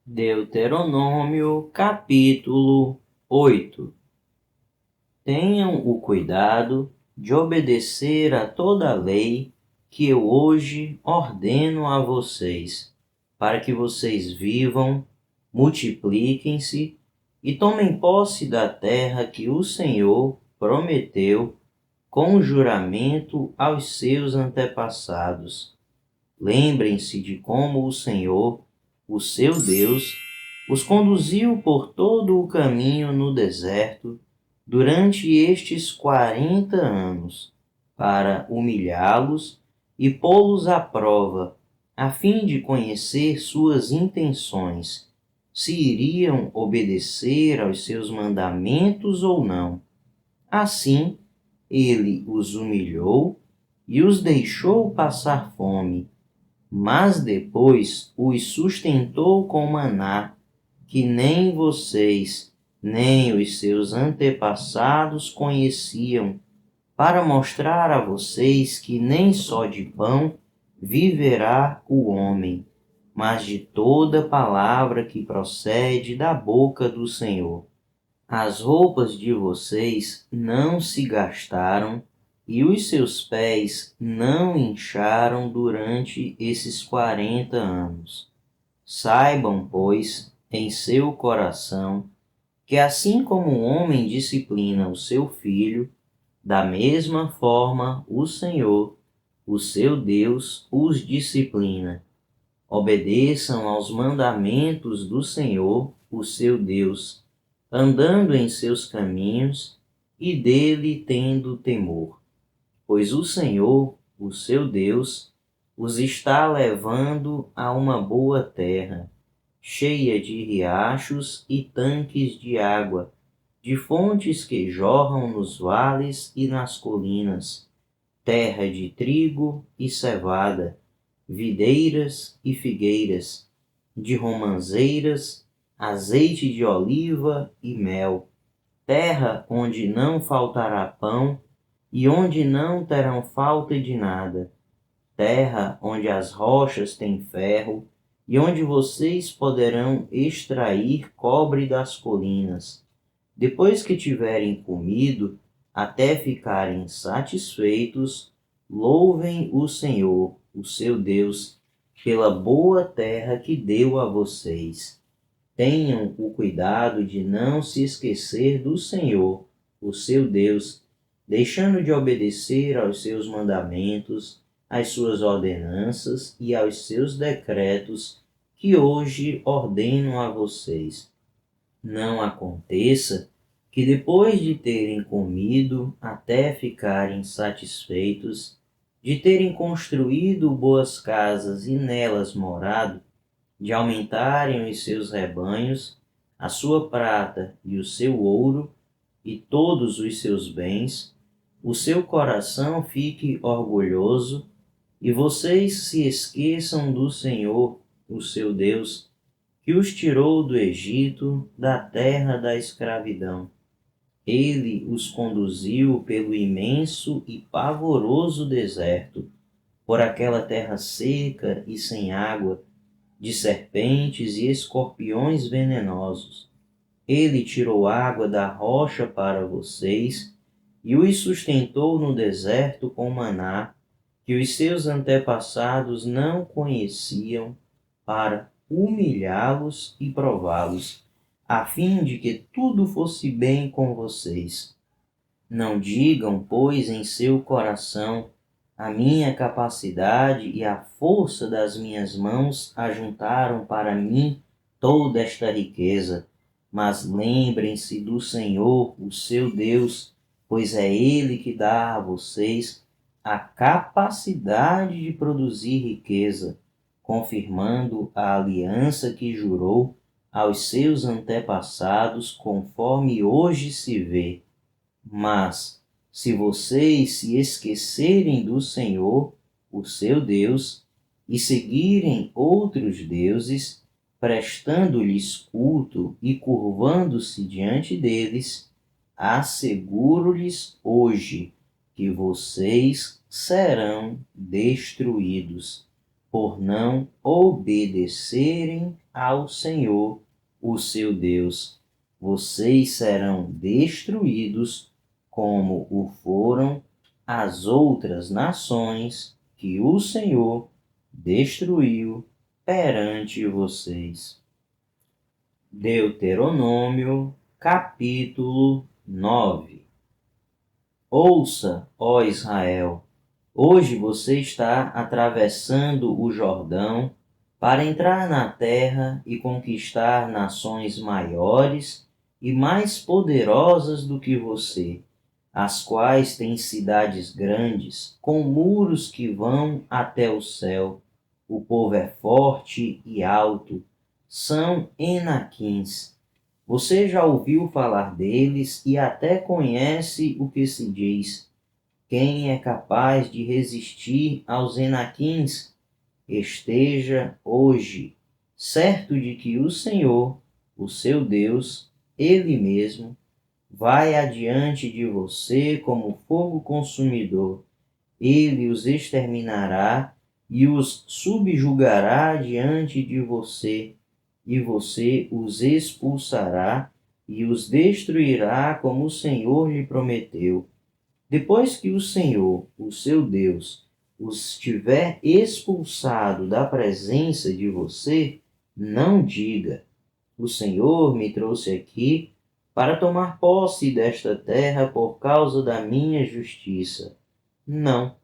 Deuteronômio capítulo 8. Tenham o cuidado de obedecer a toda a lei que eu hoje ordeno a vocês, para que vocês vivam, multipliquem-se e tomem posse da terra que o Senhor prometeu com juramento aos seus antepassados. Lembrem-se de como o Senhor, o seu Deus, os conduziu por todo o caminho no deserto durante estes 40 anos, para humilhá-los e pô-los à prova, a fim de conhecer suas intenções, se iriam obedecer aos seus mandamentos ou não. Assim, ele os humilhou e os deixou passar fome, mas depois os sustentou com maná, que nem vocês, nem os seus antepassados conheciam, para mostrar a vocês que nem só de pão viverá o homem, mas de toda palavra que procede da boca do Senhor. As roupas de vocês não se gastaram e os seus pés não incharam durante esses 40 anos. Saibam, pois, em seu coração, que assim como um homem disciplina o seu filho, da mesma forma o Senhor, o seu Deus, os disciplina. Obedeçam aos mandamentos do Senhor, o seu Deus, andando em seus caminhos e dele tendo temor. Pois o Senhor, o seu Deus, os está levando a uma boa terra, cheia de riachos e tanques de água, de fontes que jorram nos vales e nas colinas, terra de trigo e cevada, videiras e figueiras, de romãzeiras, azeite de oliva e mel, terra onde não faltará pão e onde não terão falta de nada, terra onde as rochas têm ferro e onde vocês poderão extrair cobre das colinas. Depois que tiverem comido, até ficarem satisfeitos, louvem o Senhor, o seu Deus, pela boa terra que deu a vocês. Tenham o cuidado de não se esquecer do Senhor, o seu Deus, deixando de obedecer aos seus mandamentos, às suas ordenanças e aos seus decretos que hoje ordeno a vocês. Não aconteça que depois de terem comido até ficarem satisfeitos, de terem construído boas casas e nelas morado, de aumentarem os seus rebanhos, a sua prata e o seu ouro, e todos os seus bens, o seu coração fique orgulhoso, e vocês se esqueçam do Senhor, o seu Deus, que os tirou do Egito, da terra da escravidão. Ele os conduziu pelo imenso e pavoroso deserto, por aquela terra seca e sem água, de serpentes e escorpiões venenosos. Ele tirou água da rocha para vocês e os sustentou no deserto com maná, que os seus antepassados não conheciam, para humilhá-los e prová-los, a fim de que tudo fosse bem com vocês. Não digam, pois, em seu coração: a minha capacidade e a força das minhas mãos ajuntaram para mim toda esta riqueza. Mas lembrem-se do Senhor, o seu Deus, pois é Ele que dá a vocês a capacidade de produzir riqueza, confirmando a aliança que jurou aos seus antepassados, conforme hoje se vê. Mas, se vocês se esquecerem do Senhor, o seu Deus, e seguirem outros deuses, prestando-lhes culto e curvando-se diante deles, asseguro-lhes hoje que vocês serão destruídos, por não obedecerem ao Senhor, o seu Deus. Vocês serão destruídos como o foram as outras nações que o Senhor destruiu perante vocês. Deuteronômio, capítulo 9. Ouça, ó Israel, hoje você está atravessando o Jordão para entrar na terra e conquistar nações maiores e mais poderosas do que você, as quais têm cidades grandes, com muros que vão até o céu. O povo é forte e alto, são Enaquins. Você já ouviu falar deles e até conhece o que se diz. Quem é capaz de resistir aos Enaquins? Esteja hoje certo de que o Senhor, o seu Deus, Ele mesmo, vai adiante de você como fogo consumidor. Ele os exterminará e os subjugará diante de você, e você os expulsará e os destruirá como o Senhor lhe prometeu. Depois que o Senhor, o seu Deus, os tiver expulsado da presença de você, não diga: o Senhor me trouxe aqui para tomar posse desta terra por causa da minha justiça. Não,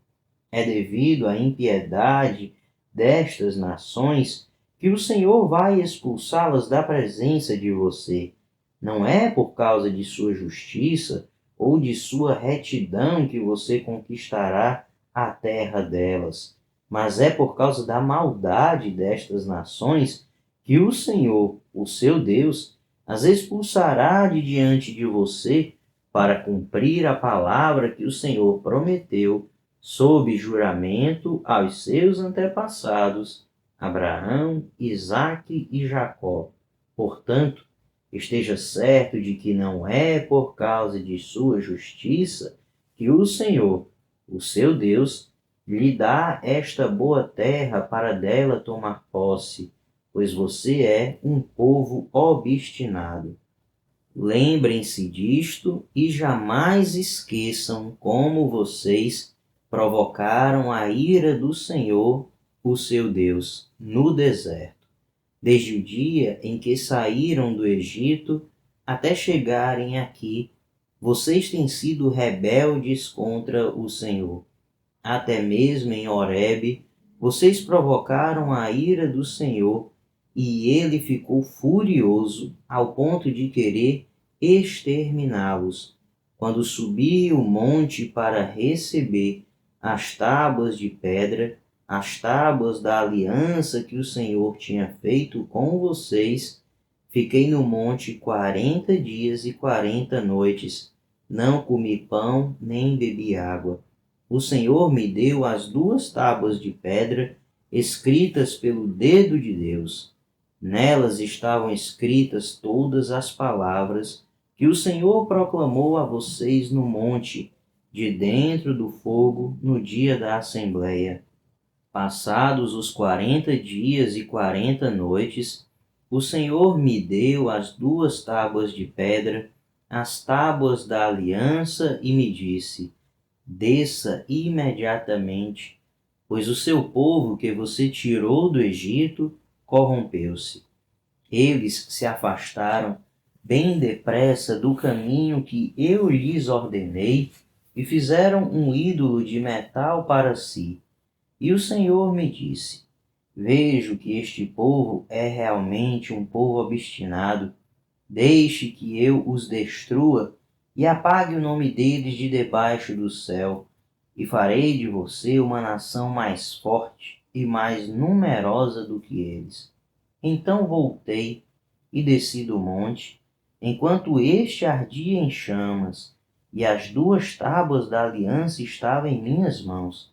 é devido à impiedade destas nações que o Senhor vai expulsá-las da presença de você. Não é por causa de sua justiça ou de sua retidão que você conquistará a terra delas, mas é por causa da maldade destas nações que o Senhor, o seu Deus, as expulsará de diante de você para cumprir a palavra que o Senhor prometeu sob juramento aos seus antepassados, Abraão, Isaque e Jacó. Portanto, esteja certo de que não é por causa de sua justiça que o Senhor, o seu Deus, lhe dá esta boa terra para dela tomar posse, pois você é um povo obstinado. Lembrem-se disto e jamais esqueçam como vocês provocaram a ira do Senhor, o seu Deus, no deserto, desde o dia em que saíram do Egito até chegarem aqui. Vocês têm sido rebeldes contra o Senhor. Até mesmo em Horebe, vocês provocaram a ira do Senhor, e ele ficou furioso ao ponto de querer exterminá-los. Quando subi o monte para receber as tábuas de pedra, as tábuas da aliança que o Senhor tinha feito com vocês, fiquei no monte 40 dias e 40 noites. Não comi pão, nem bebi água. O Senhor me deu as 2 tábuas de pedra, escritas pelo dedo de Deus. Nelas estavam escritas todas as palavras que o Senhor proclamou a vocês no monte, de dentro do fogo, no dia da Assembleia. Passados os 40 dias e 40 noites, o Senhor me deu as 2 tábuas de pedra, as tábuas da aliança, e me disse: desça imediatamente, pois o seu povo que você tirou do Egito corrompeu-se. Eles se afastaram bem depressa do caminho que eu lhes ordenei e fizeram um ídolo de metal para si. E o Senhor me disse: vejo que este povo é realmente um povo obstinado. Deixe que eu os destrua e apague o nome deles de debaixo do céu, e farei de você uma nação mais forte e mais numerosa do que eles. Então voltei e desci do monte, enquanto este ardia em chamas, e as 2 tábuas da aliança estavam em minhas mãos.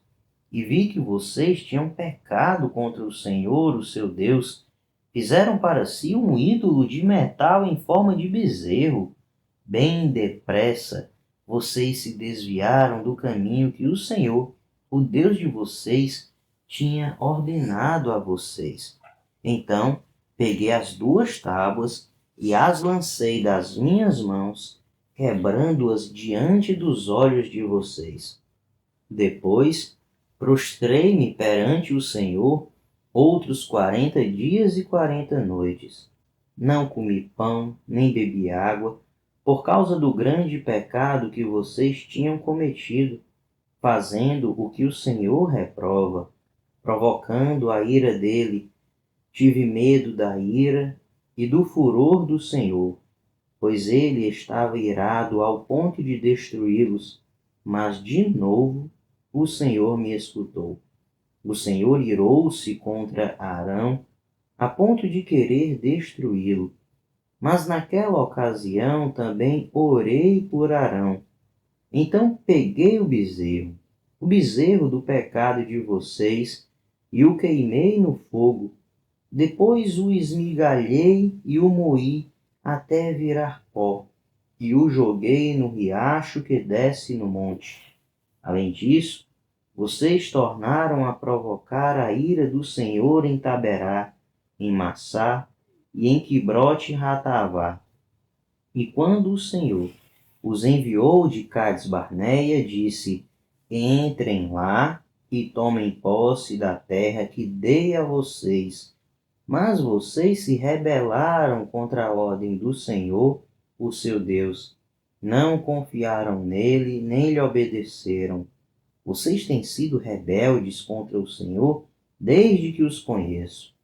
E vi que vocês tinham pecado contra o Senhor, o seu Deus. Fizeram para si um ídolo de metal em forma de bezerro. Bem depressa, vocês se desviaram do caminho que o Senhor, o Deus de vocês, tinha ordenado a vocês. Então peguei as 2 tábuas e as lancei das minhas mãos, quebrando-as diante dos olhos de vocês. Depois prostrei-me perante o Senhor outros 40 dias e 40 noites. Não comi pão, nem bebi água, por causa do grande pecado que vocês tinham cometido, fazendo o que o Senhor reprova, provocando a ira dele. Tive medo da ira e do furor do Senhor, pois ele estava irado ao ponto de destruí-los, mas de novo o Senhor me escutou. O Senhor irou-se contra Arão, a ponto de querer destruí-lo. Mas naquela ocasião também orei por Arão. Então peguei o bezerro do pecado de vocês, e o queimei no fogo. Depois o esmigalhei e o moí até virar pó, e o joguei no riacho que desce no monte. Além disso, vocês tornaram a provocar a ira do Senhor em Taberá, em Massá e em Quibrote-Ratavá. E quando o Senhor os enviou de Cades-Barneia, disse: Entrem lá e tomem posse da terra que dei a vocês. Mas vocês se rebelaram contra a ordem do Senhor, o seu Deus. Não confiaram nele, nem lhe obedeceram. Vocês têm sido rebeldes contra o Senhor desde que os conheço.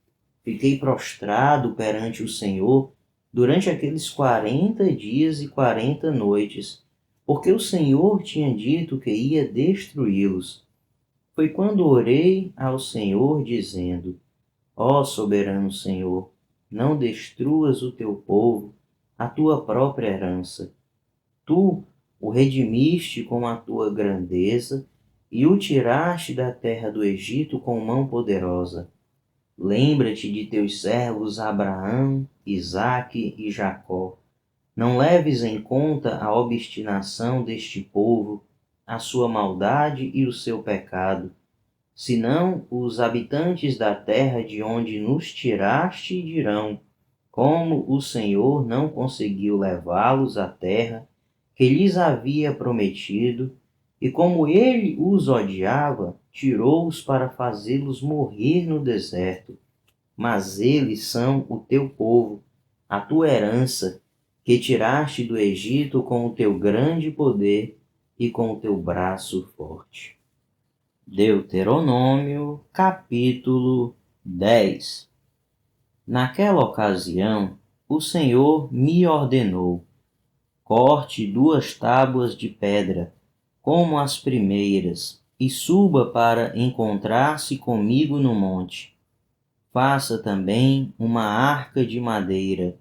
Fiquei prostrado perante o Senhor durante aqueles 40 dias e 40 noites, porque o Senhor tinha dito que ia destruí-los. Foi quando orei ao Senhor, dizendo: Ó soberano Senhor, não destruas o teu povo, a tua própria herança. Tu o redimiste com a tua grandeza e o tiraste da terra do Egito com mão poderosa. Lembra-te de teus servos Abraão, Isaque e Jacó. Não leves em conta a obstinação deste povo, a sua maldade e o seu pecado. Senão os habitantes da terra de onde nos tiraste dirão: como o Senhor não conseguiu levá-los à terra que lhes havia prometido, e como ele os odiava, tirou-os para fazê-los morrer no deserto. Mas eles são o teu povo, a tua herança, que tiraste do Egito com o teu grande poder e com o teu braço forte. Deuteronômio, capítulo 10. Naquela ocasião, o Senhor me ordenou: corte 2 tábuas de pedra, como as primeiras, e suba para encontrar-se comigo no monte. Faça também uma arca de madeira.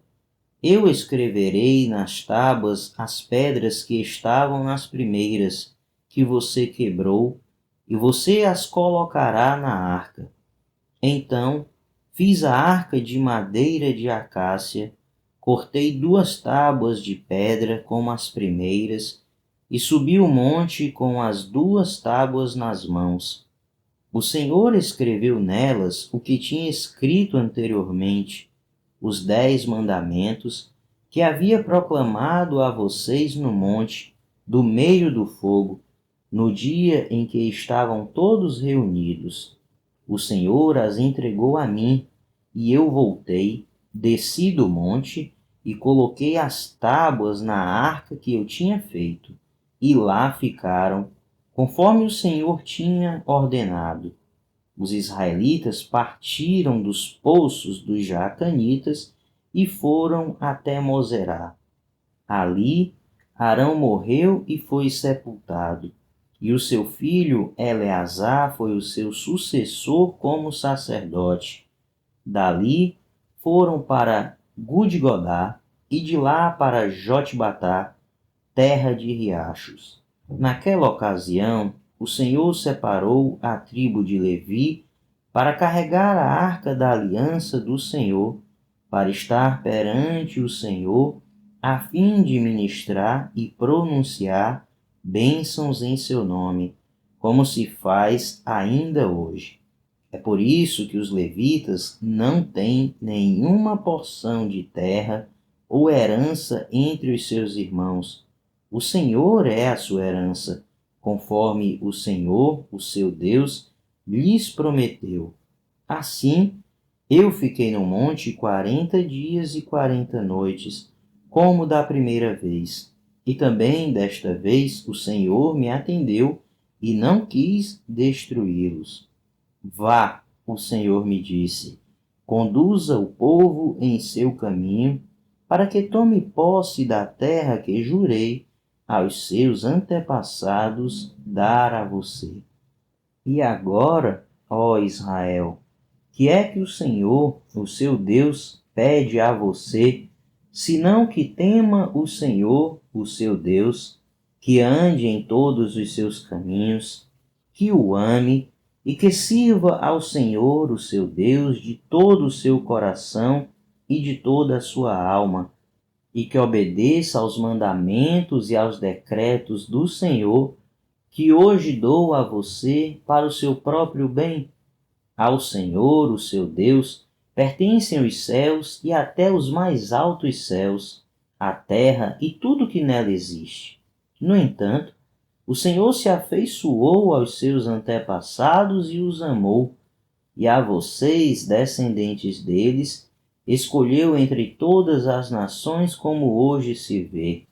Eu escreverei nas tábuas as pedras que estavam nas primeiras, que você quebrou, e você as colocará na arca. Então fiz a arca de madeira de acácia, cortei 2 tábuas de pedra como as primeiras, e subi o monte com as 2 tábuas nas mãos. O Senhor escreveu nelas o que tinha escrito anteriormente, os 10 mandamentos que havia proclamado a vocês no monte, do meio do fogo, no dia em que estavam todos reunidos. O Senhor as entregou a mim, e eu voltei, desci do monte e coloquei as tábuas na arca que eu tinha feito, e lá ficaram, conforme o Senhor tinha ordenado. Os israelitas partiram dos poços dos Jaacanitas e foram até Mosera. Ali Arão morreu e foi sepultado, e o seu filho Eleazar foi o seu sucessor como sacerdote. Dali foram para Gudgodá e de lá para Jotbatá, terra de riachos. Naquela ocasião, o Senhor separou a tribo de Levi para carregar a arca da aliança do Senhor, para estar perante o Senhor, a fim de ministrar e pronunciar bênçãos em seu nome, como se faz ainda hoje. É por isso que os levitas não têm nenhuma porção de terra ou herança entre os seus irmãos. O Senhor é a sua herança, conforme o Senhor, o seu Deus, lhes prometeu. Assim, eu fiquei no monte 40 dias e 40 noites, como da primeira vez. E também desta vez o Senhor me atendeu e não quis destruí-los. Vá, o Senhor me disse, conduza o povo em seu caminho, para que tome posse da terra que jurei aos seus antepassados dar a você. E agora, ó Israel, que é que o Senhor, o seu Deus, pede a você, senão que tema o Senhor, o seu Deus, que ande em todos os seus caminhos, que o ame e que sirva ao Senhor, o seu Deus, de todo o seu coração e de toda a sua alma, e que obedeça aos mandamentos e aos decretos do Senhor, que hoje dou a você para o seu próprio bem. Ao Senhor, o seu Deus, pertencem os céus e até os mais altos céus, a terra e tudo que nela existe. No entanto, o Senhor se afeiçoou aos seus antepassados e os amou, e a vocês, descendentes deles, escolheu entre todas as nações como hoje se vê.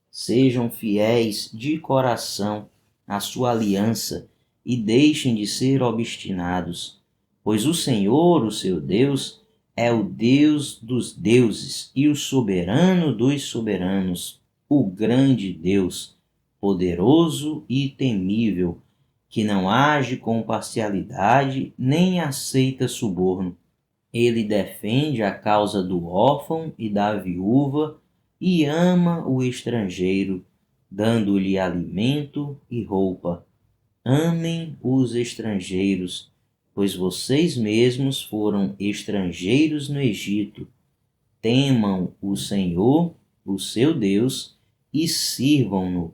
Sejam fiéis de coração à sua aliança e deixem de ser obstinados, pois o Senhor, o seu Deus, é o Deus dos deuses e o soberano dos soberanos, o grande Deus, poderoso e temível, que não age com parcialidade nem aceita suborno. Ele defende a causa do órfão e da viúva e ama o estrangeiro, dando-lhe alimento e roupa. Amem os estrangeiros, pois vocês mesmos foram estrangeiros no Egito. Temam o Senhor, o seu Deus, e sirvam-no.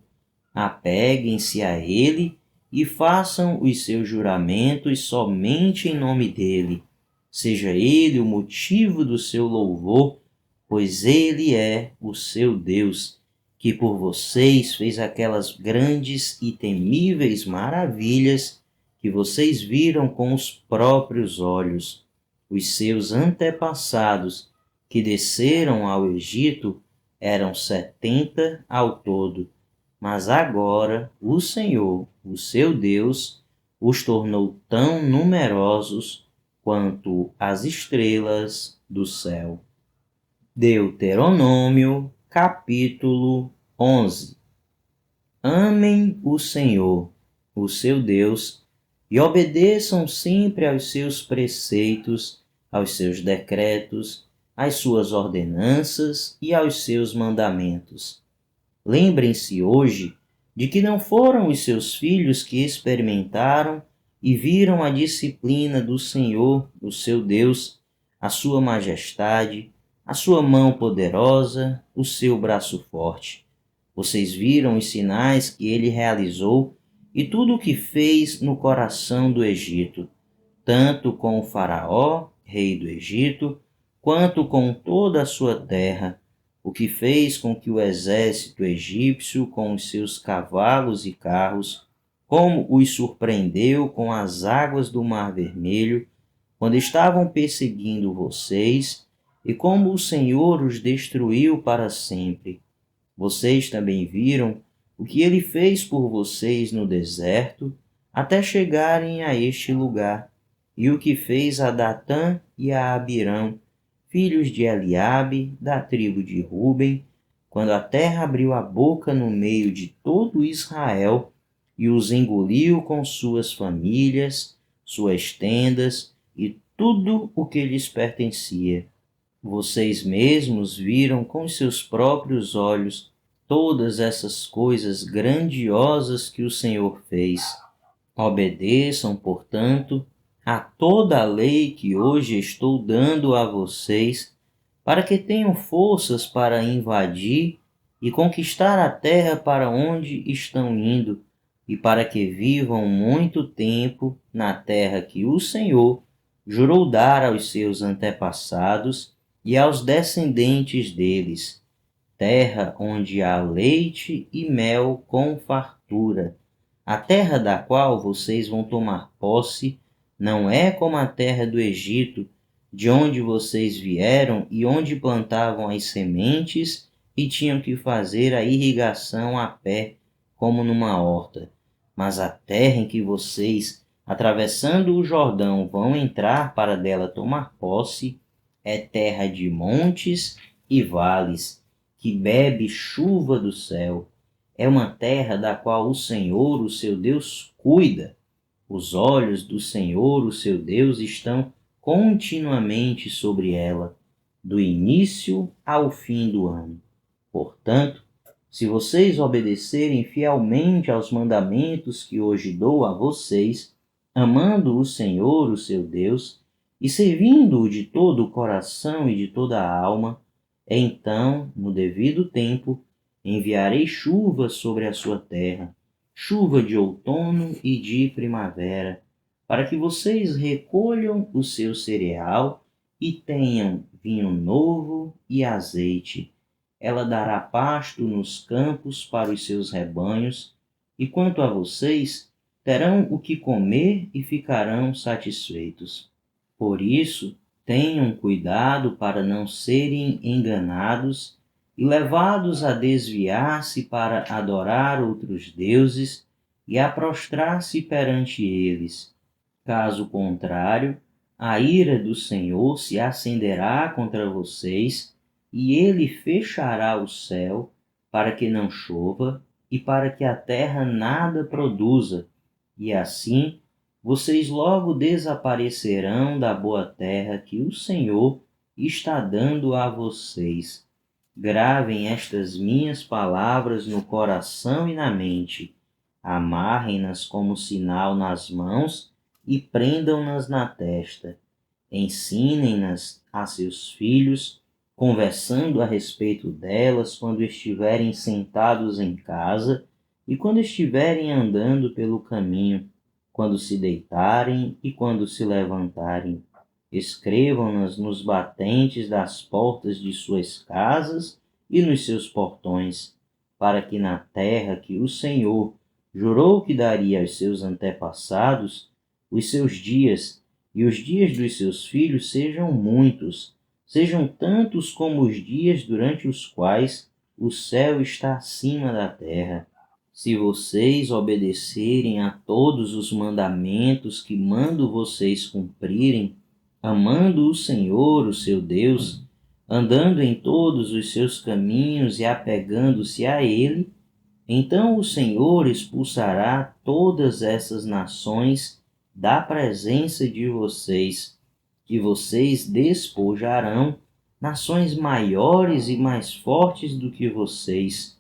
Apeguem-se a ele e façam os seus juramentos somente em nome dele. Seja ele o motivo do seu louvor, pois ele é o seu Deus, que por vocês fez aquelas grandes e temíveis maravilhas que vocês viram com os próprios olhos. Os seus antepassados, que desceram ao Egito, eram 70 ao todo. Mas agora o Senhor, o seu Deus, os tornou tão numerosos quanto as estrelas do céu. Deuteronômio, capítulo 11. Amem o Senhor, o seu Deus, e obedeçam sempre aos seus preceitos, aos seus decretos, às suas ordenanças e aos seus mandamentos. Lembrem-se hoje de que não foram os seus filhos que experimentaram e viram a disciplina do Senhor, o seu Deus, a sua majestade, a sua mão poderosa, o seu braço forte. Vocês viram os sinais que ele realizou e tudo o que fez no coração do Egito, tanto com o Faraó, rei do Egito, quanto com toda a sua terra, o que fez com que o exército egípcio, com os seus cavalos e carros, como os surpreendeu com as águas do Mar Vermelho, quando estavam perseguindo vocês, e como o Senhor os destruiu para sempre. Vocês também viram o que ele fez por vocês no deserto, até chegarem a este lugar, e o que fez a Datã e a Abirão, filhos de Eliabe, da tribo de Ruben, quando a terra abriu a boca no meio de todo Israel e os engoliu com suas famílias, suas tendas e tudo o que lhes pertencia. Vocês mesmos viram com seus próprios olhos todas essas coisas grandiosas que o Senhor fez. Obedeçam, portanto, a toda a lei que hoje estou dando a vocês, para que tenham forças para invadir e conquistar a terra para onde estão indo, e para que vivam muito tempo na terra que o Senhor jurou dar aos seus antepassados e aos descendentes deles, terra onde há leite e mel com fartura. A terra da qual vocês vão tomar posse não é como a terra do Egito, de onde vocês vieram e onde plantavam as sementes e tinham que fazer a irrigação a pé, como numa horta. Mas a terra em que vocês, atravessando o Jordão, vão entrar para dela tomar posse, é terra de montes e vales, que bebe chuva do céu. É uma terra da qual o Senhor, o seu Deus, cuida. Os olhos do Senhor, o seu Deus, estão continuamente sobre ela, do início ao fim do ano. Portanto, se vocês obedecerem fielmente aos mandamentos que hoje dou a vocês, amando o Senhor, o seu Deus, e servindo-o de todo o coração e de toda a alma, então, no devido tempo, enviarei chuva sobre a sua terra, chuva de outono e de primavera, para que vocês recolham o seu cereal e tenham vinho novo e azeite. Ela dará pasto nos campos para os seus rebanhos, e quanto a vocês, terão o que comer e ficarão satisfeitos. Por isso, tenham cuidado para não serem enganados e levados a desviar-se para adorar outros deuses e a prostrar-se perante eles. Caso contrário, a ira do Senhor se acenderá contra vocês, e ele fechará o céu para que não chova e para que a terra nada produza, e assim vocês logo desaparecerão da boa terra que o Senhor está dando a vocês. Gravem estas minhas palavras no coração e na mente, amarrem-nas como sinal nas mãos e prendam-nas na testa. Ensinem-nas a seus filhos, conversando a respeito delas quando estiverem sentados em casa e quando estiverem andando pelo caminho, quando se deitarem e quando se levantarem. Escrevam-nas nos batentes das portas de suas casas e nos seus portões, para que na terra que o Senhor jurou que daria aos seus antepassados, os seus dias e os dias dos seus filhos sejam muitos, sejam tantos como os dias durante os quais o céu está acima da terra. Se vocês obedecerem a todos os mandamentos que mando vocês cumprirem, amando o Senhor, o seu Deus, andando em todos os seus caminhos e apegando-se a Ele, então o Senhor expulsará todas essas nações da presença de vocês, que vocês despojarão nações maiores e mais fortes do que vocês.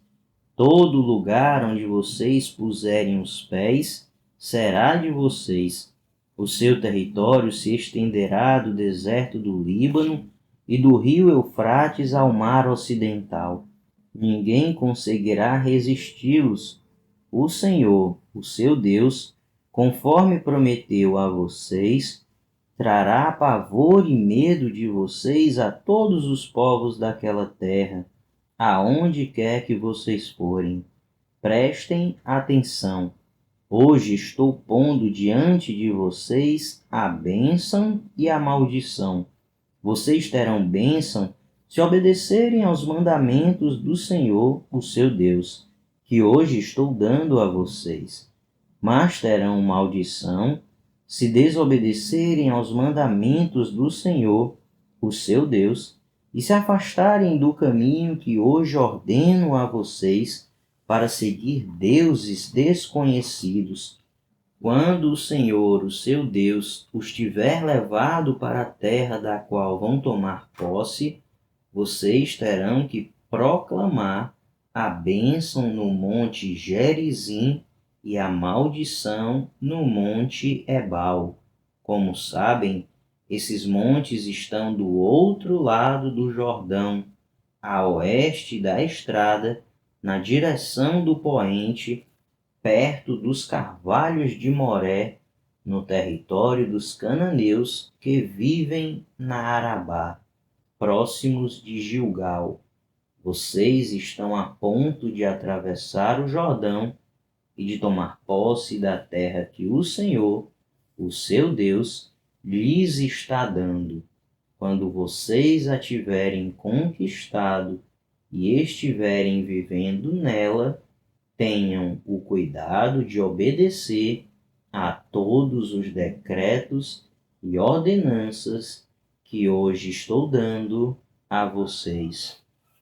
Todo lugar onde vocês puserem os pés será de vocês. O seu território se estenderá do deserto do Líbano e do rio Eufrates ao mar ocidental. Ninguém conseguirá resisti-los. O Senhor, o seu Deus, conforme prometeu a vocês, trará pavor e medo de vocês a todos os povos daquela terra, aonde quer que vocês forem. Prestem atenção. Hoje estou pondo diante de vocês a bênção e a maldição. Vocês terão bênção se obedecerem aos mandamentos do Senhor, o seu Deus, que hoje estou dando a vocês. Mas terão maldição se desobedecerem aos mandamentos do Senhor, o seu Deus, e se afastarem do caminho que hoje ordeno a vocês para seguir deuses desconhecidos. Quando o Senhor, o seu Deus, os tiver levado para a terra da qual vão tomar posse, vocês terão que proclamar a bênção no monte Gerizim e a maldição no monte Ebal. Como sabem, esses montes estão do outro lado do Jordão, a oeste da estrada, na direção do poente, perto dos carvalhos de Moré, no território dos cananeus que vivem na Arabá, próximos de Gilgal. Vocês estão a ponto de atravessar o Jordão e de tomar posse da terra que o Senhor, o seu Deus, lhes está dando. Quando vocês a tiverem conquistado e estiverem vivendo nela, tenham o cuidado de obedecer a todos os decretos e ordenanças que hoje estou dando a vocês.